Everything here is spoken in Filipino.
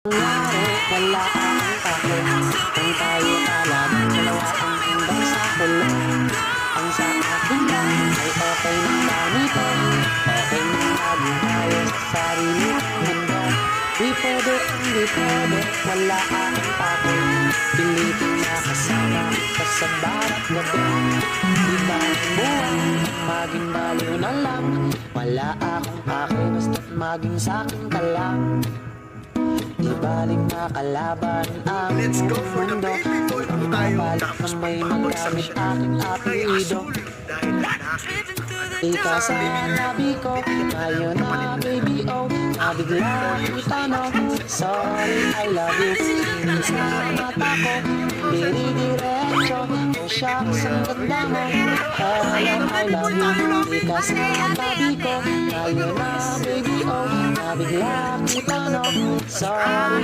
Wala akong takot kung tayo alam, dalawa ang hanggang sa kulong. Ang sa akin lang ay okay ng ganito, okay na lagi tayo sa sarili ng mundo. Di pwede, wala akong takot, pilitin na kasama ka sa bawat gabi. Di ba ang buhay, maging baliw na lang, wala akong pake, basta't maging sa'kin ka lang. Di baling makalaban ang mundo, ang babalik na may magamit aking apelido. Ika sa labi ko, ngayon na baby oh, nabigla kita no. Sorry, I love you. Inis na mata ko, diri-diretso. Oh shucks, ang ganda mo. Hello, I love you. Ika sa labi ko, ngayon na baby oh, nabigla kita no. Sorry.